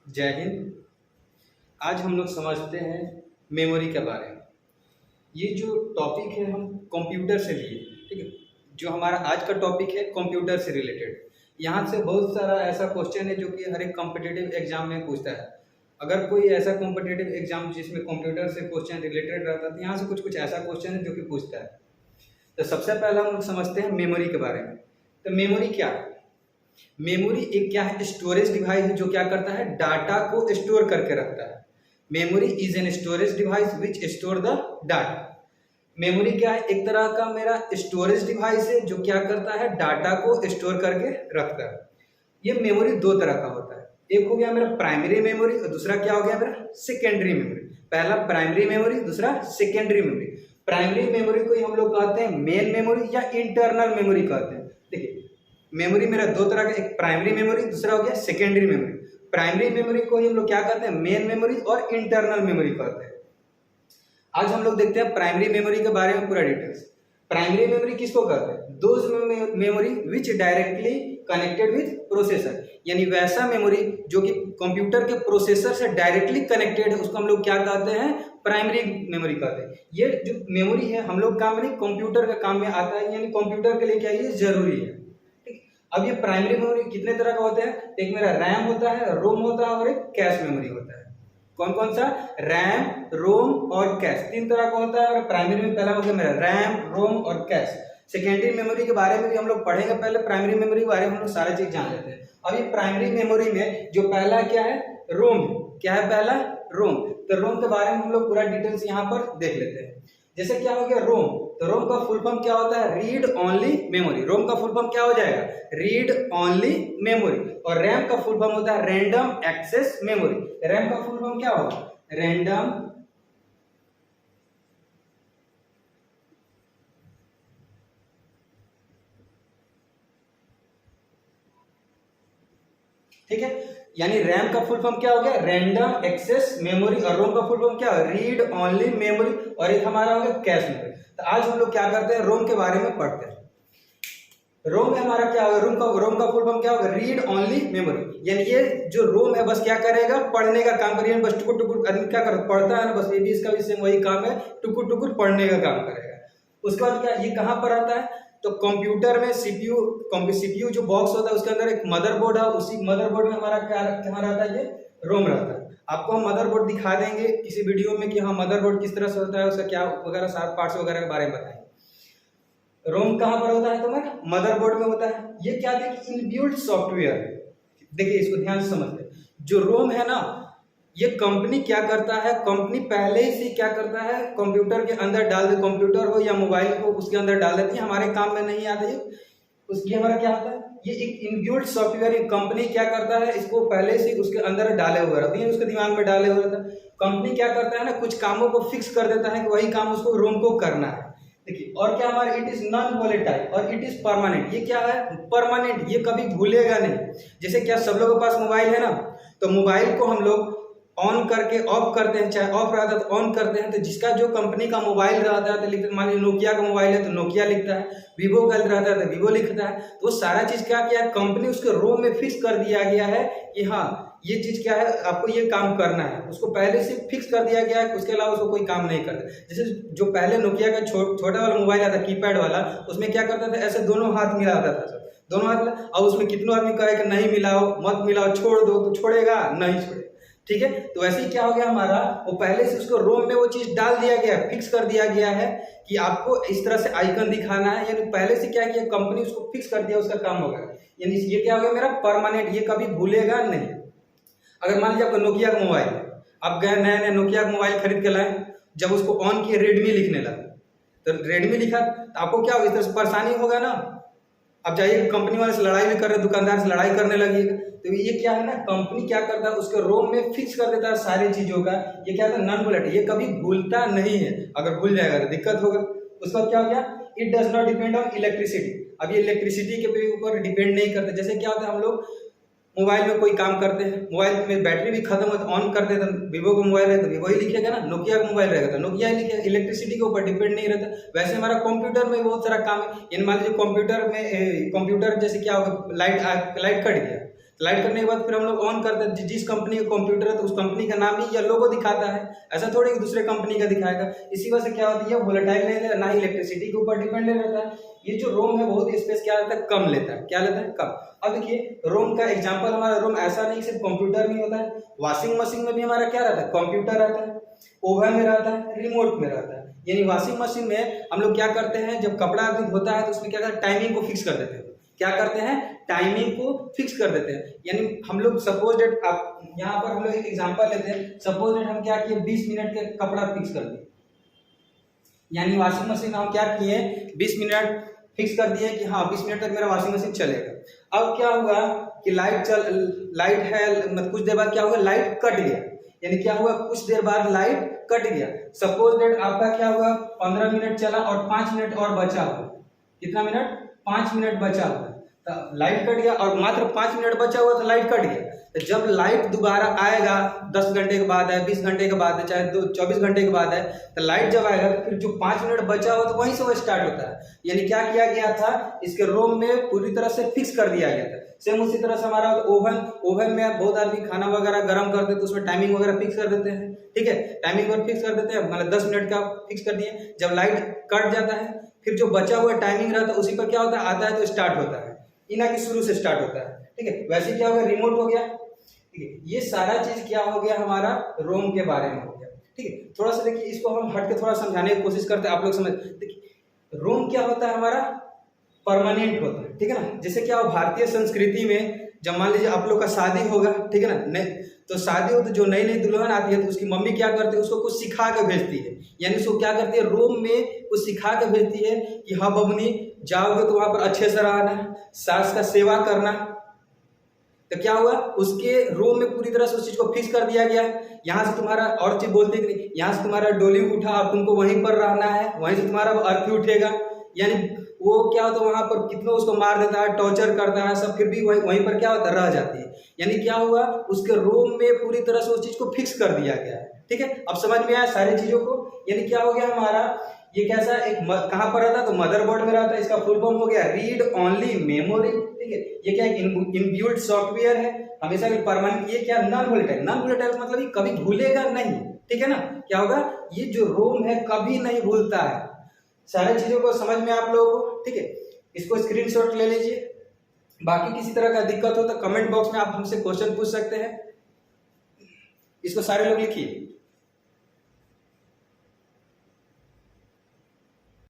जय हिंद। आज हम लोग समझते हैं मेमोरी के बारे में। ये जो टॉपिक है हम कंप्यूटर से लिए, ठीक है। जो हमारा आज का टॉपिक है कंप्यूटर से रिलेटेड। यहाँ से बहुत सारा ऐसा क्वेश्चन है जो कि हर एक कॉम्पिटिटिव एग्जाम में पूछता है। अगर कोई ऐसा कॉम्पिटिटिव एग्जाम जिसमें कंप्यूटर से क्वेश्चन रिलेटेड रहता है तो यहाँ से कुछ कुछ ऐसा क्वेश्चन है जो कि पूछता है। तो सबसे पहला हम लोग समझते हैं मेमोरी के बारे में। तो मेमोरी क्या है? मेमोरी एक क्या है? स्टोरेज डिवाइस है जो क्या करता है? डाटा को स्टोर करके रखता है। Memory is an storage device which store the data. Memory क्या है? एक तरह का मेरा स्टोरेज डिवाइस है जो क्या करता है? डाटा को स्टोर करके रखता है। ये मेमोरी दो तरह का होता है। एक हो गया मेरा प्राइमरी मेमोरी और दूसरा क्या हो गया मेरा? Secondary memory. पहला प्राइमरी मेमोरी, दूसरा सेकेंडरी मेमोरी। प्राइमरी मेमोरी को ही हम लोग कहते हैं मेन मेमोरी या इंटरनल मेमोरी कहते हैं। देखिए, मेमोरी मेरा दो तरह का, एक प्राइमरी मेमोरी, दूसरा हो गया सेकेंडरी मेमोरी। प्राइमरी मेमोरी को ही हम लोग क्या कहते हैं? मेन मेमोरी और इंटरनल मेमोरी कहते हैं। आज हम लोग देखते हैं प्राइमरी मेमोरी के बारे में पूरा डिटेल्स। प्राइमरी मेमोरी किसको कहते हैं? Those memory which directly connected with processor, यानी वैसा मेमोरी जो कि कंप्यूटर के प्रोसेसर से डायरेक्टली कनेक्टेड है, उसको हम लोग क्या कहते हैं? प्राइमरी मेमोरी कहते हैं। ये जो मेमोरी है हम लोग काम में नहीं, कंप्यूटर के काम में आता है, यानी कंप्यूटर के लिए क्या ये जरूरी है। अब ये प्राइमरी मेमोरी कितने तरह का होता है? एक मेरा रैम होता है, रोम होता है और एक कैश मेमोरी होता है। कौन कौन सा? रैम, रोम और कैश, तीन तरह का होता है। और प्राइमरी में पहला हो गया मेरा रैम, रोम और कैश। सेकेंडरी मेमोरी के बारे में भी हम लोग पढ़ेंगे, पहले प्राइमरी मेमोरी के बारे में हम लोग सारा चीज जान लेते हैं। अब ये प्राइमरी मेमोरी में जो पहला क्या है? रोम। क्या है पहला? रोम। तो रोम के बारे में हम लोग पूरा डिटेल्स यहाँ पर देख लेते हैं। जैसे क्या हो गया रोम, तो रोम का फुल फॉर्म क्या होता है? Read only memory. रोम का फुल फॉर्म क्या हो जाएगा? Read only memory. और रैम का फुल फॉर्म होता है रैंडम एक्सेस मेमोरी। रैम का फुल फॉर्म क्या होगा? रैंडम ठीक है, यानी रैम का फुल फॉर्म क्या हो गया? Random access memory. और रोम का फुल फॉर्म क्या हो? Read only memory. और एक हमारा हो गया कैश मेमोरी। तो आज हम लोग क्या करते हैं? रोम के बारे में पढ़ते हैं। रोम में हमारा क्या होगा? रोम का फुल फॉर्म क्या होगा? Read only memory. यानी ये जो रोम है बस क्या करेगा? पढ़ने का काम करेगा। बस टुकुर टुकुर आदमी क्या करता? पढ़ता है ना, बस ये भी इसका भी सेम वही काम है, टुकुर टुकुर पढ़ने का काम करेगा। उसके बाद क्या ये कहाँ पर आता है? तो कंप्यूटर में सीपीयू जो बॉक्स होता है उसके अंदर एक मदरबोर्ड है। उसी मदरबोर्ड में हमारा क्या रहता है? ये रोम रहता है। आपको हम मदरबोर्ड दिखा देंगे किसी वीडियो में कि हाँ मदरबोर्ड किस तरह से होता है, उसका क्या वगैरह सारे पार्ट्स वगैरह के बारे में बताएंगे। रोम कहाँ पर होता है? तुम्हारा मदरबोर्ड में होता है। ये क्या देखिए इनबिल्ट सॉफ्टवेयर है। देखिए इसको ध्यान से समझ ले। जो रोम है ना, ये कंपनी क्या करता है? कंपनी पहले ही से क्या करता है? कंप्यूटर के अंदर डाल दे, कंप्यूटर हो या मोबाइल हो उसके अंदर डाल देती है। हमारे काम में नहीं आता है उसकी। हमारा क्या होता है? ये एक इनबिल्ट सॉफ्टवेयर कंपनी क्या करता है? इसको पहले से उसके अंदर डाले हुए रहते हैं, उसके दिमाग में डाले हुए रहता है। कंपनी क्या करता है ना, कुछ कामों को फिक्स कर देता है कि वही काम उसको रोम को करना है। देखिए और क्या हमारा इट इज नॉन वॉलेटाइल और इट इज परमानेंट। ये क्या है? परमानेंट, ये कभी भूलेगा नहीं। जैसे क्या सब लोगों के पास मोबाइल है ना, तो मोबाइल को हम लोग ऑन करके ऑफ करते हैं, चाहे ऑफ रहता है तो ऑन करते हैं। तो जिसका जो कंपनी का मोबाइल रहता है तो लिखते, मान लीजिए नोकिया का मोबाइल है तो नोकिया लिखता है, वीवो का रहता है तो वीवो लिखता है। तो सारा चीज क्या किया है? कंपनी उसके रोम में फिक्स कर दिया गया है कि हाँ ये चीज क्या है, आपको ये काम करना है। उसको पहले से फिक्स कर दिया गया है, उसके अलावा उसको कोई काम नहीं करता। जैसे जो पहले नोकिया का छोटा वाला मोबाइल आता कीपैड वाला, उसमें क्या करता था? ऐसे दोनों हाथ मिलाता था सर, दोनों हाथ। और उसमें कितनों आदमी कहे कि नहीं मिलाओ, मत मिलाओ, छोड़ दो, तो छोड़ेगा नहीं? छोड़ेगा। ठीक है, तो वैसे ही क्या हो गया हमारा, वो पहले से उसको रोम में वो चीज डाल दिया गया, फिक्स कर दिया गया है कि आपको इस तरह से आइकन दिखाना है। यानी पहले से क्या किया कंपनी, उसको फिक्स कर दिया, उसका काम हो गया। यानी ये क्या हो गया मेरा? परमानेंट, ये कभी भूलेगा नहीं। अगर मान लीजिए आपका नोकिया का मोबाइल, आप गए नया नया नोकिया का मोबाइल खरीद के लाए, जब उसको ऑन किए रेडमी लिखने लगा, तो रेडमी लिखा तो आपको क्या होगा? इस तरह से परेशानी होगा ना। अब जाइए कंपनी वाले से लड़ाई भी कर रहे, दुकानदार से लड़ाई करने लगिएगा। तो ये क्या है ना, कंपनी क्या करता है? उसके रोम में फिक्स कर देता है सारी चीजों का। ये क्या था? नॉन वॉलेटाइल, ये कभी भूलता नहीं है। अगर भूल जाएगा तो दिक्कत होगा। उसका क्या हो गया? It does not depend on electricity. अब ये इलेक्ट्रिसिटी के ऊपर डिपेंड नहीं करते। जैसे क्या होता है, हम लोग मोबाइल में कोई काम करते हैं, मोबाइल में बैटरी भी खत्म हो तो ऑन करते हैं, तो वीवो का मोबाइल है तो वीवो ही लिखेगा ना, नोकिया का मोबाइल रहेगा तो नोकिया ही लिखेगा। इलेक्ट्रिसिटी के ऊपर डिपेंड नहीं रहता। वैसे हमारा कंप्यूटर में बहुत सारा काम है। इन मान लीजिए कंप्यूटर में कंप्यूटर जैसे क्या होगा, लाइट कट गया लाइट करने के बाद फिर हम लोग ऑन करते हैं, जिस कंपनी का कंप्यूटर है तो उस कंपनी का नाम ही या लोगो दिखाता है, ऐसा थोड़ी कि दूसरे कंपनी का दिखाएगा। इसी वजह से क्या होती है, वोलेटाइल नहीं रहता, ना ही इलेक्ट्रिसिटी के ऊपर डिपेंड रहता है। ये जो रोम है बहुत स्पेस क्या रहता है, कम लेता है। क्या लेता है, कम। अब देखिए रोम का एग्जांपल, हमारा रोम ऐसा नहीं सिर्फ कंप्यूटर में होता है, वॉशिंग मशीन में भी हमारा क्या रहता है, कंप्यूटर रहता है, ओवन में रहता है, रिमोट में रहता है। यानी वॉशिंग मशीन में हम लोग क्या करते हैं, जब कपड़ा आदमी धोता है तो उसमें क्या करते हैं, टाइमिंग को फिक्स कर देते हैं। क्या करते हैं, टाइमिंग को फिक्स कर देते हैं। यानी हम लोग सपोज डेट, आप यहाँ पर हम लोग एक एग्जांपल लेते हैं, सपोज डेट हम क्या किए 20 मिनट के कपड़ा फिक्स कर दिए, यानी वॉशिंग मशीन हम क्या किए 20 मिनट फिक्स कर दिए कि हाँ 20 मिनट तक मेरा वॉशिंग मशीन चलेगा। अब क्या हुआ कि लाइट है, मतलब कुछ देर बाद क्या हुआ, लाइट कट गया। यानी क्या हुआ, कुछ देर बाद लाइट कट गया। सपोज डेट आपका क्या हुआ 15 मिनट चला और 5 मिनट और बचा हुआ। कितना मिनट, 5 मिनट बचा हुआ, तो लाइट कट गया और मात्र 5 मिनट बचा हुआ तो लाइट कट गया। तो जब लाइट दोबारा आएगा 10 घंटे के बाद है, 20 घंटे के बाद है, चाहे 24 घंटे के बाद है, तो लाइट जब आएगा तो फिर जो 5 मिनट बचा हुआ तो वहीं से वो स्टार्ट होता है। यानी क्या किया गया था, इसके रोम में पूरी तरह से फिक्स कर दिया गया था। सेम उसी तरह से हमारा ओवन में बहुत आदमी खाना वगैरह गर्म करते हैं तो उसमें टाइमिंग वगैरह फिक्स कर देते हैं। ठीक है, टाइमिंग वगैरह फिक्स कर देते हैं, मतलब 10 मिनट का फिक्स कर दिए। जब लाइट कट जाता है फिर जो बचा हुआ टाइमिंग रहता है उसी पर क्या होता है, आता है तो स्टार्ट होता है, इना की शुरू से स्टार्ट होता है। ठीक है, वैसे क्या हो गया, रिमोट हो गया। ठीक है, ये सारा चीज क्या हो गया, हमारा रोम के बारे में हो गया। ठीक है, थोड़ा सा देखिए इसको हम हट के थोड़ा समझाने की कोशिश करते हैं, आप लोग समझ। देखिए रोम क्या होता है, हमारा परमानेंट होता है। ठीक है ना, जैसे क्या हो भारतीय संस्कृति में जब मान लीजिए आप लोग का शादी होगा, ठीक है ना, तो शादी हो तो जो नई नई दुल्हन आती है तो उसकी मम्मी क्या करती है, उसको कुछ सिखा के भेजती है। यानी उसको क्या करती है, रोम में कुछ सिखा के भेजती है कि हाँ बबनी जाओगे तो वहां पर अच्छे से रहना, सास का सेवा करना। तो क्या हुआ, उसके रोम में पूरी तरह से उस चीज को फिक्स कर दिया गया है। यहाँ से तुम्हारा और चीज बोलते कि नहीं, यहाँ से तुम्हारा डोली उठा और तुमको वहीं पर रहना है, वहीं से तुम्हारा अर्थी उठेगा। यानी वो क्या होता है, वहां पर कितना उसको मार देता है, टॉर्चर करता है सब, फिर भी वहीं पर क्या होता है, रह जाती है। यानी क्या हुआ, उसके रोम में पूरी तरह से उस चीज को फिक्स कर दिया गया है। ठीक है, अब समझ में आया सारी चीजों को। यानी क्या हो गया हमारा, ये कैसा एक कहां पर रहता है, तो मदरबोर्ड में रहता है। इसका फुल फॉर्म हो गया रीड ओनली मेमोरी। ठीक है, ये क्या इनबिल्ट सॉफ्टवेयर है, हमेशा के परमानेंट। ये क्या, नॉन वोलेटाइल। नॉन वोलेटाइल मतलब ये कभी भूलेगा नहीं। ठीक है ना, क्या होगा, ये जो रोम है कभी नहीं भूलता है। सारी चीजों को समझ में आप लोगों को। ठीक है, इसको स्क्रीनशॉट ले लीजिए। बाकी किसी तरह का दिक्कत हो तो कमेंट बॉक्स में आप हमसे क्वेश्चन पूछ सकते हैं। इसको सारे लोग लिखिए।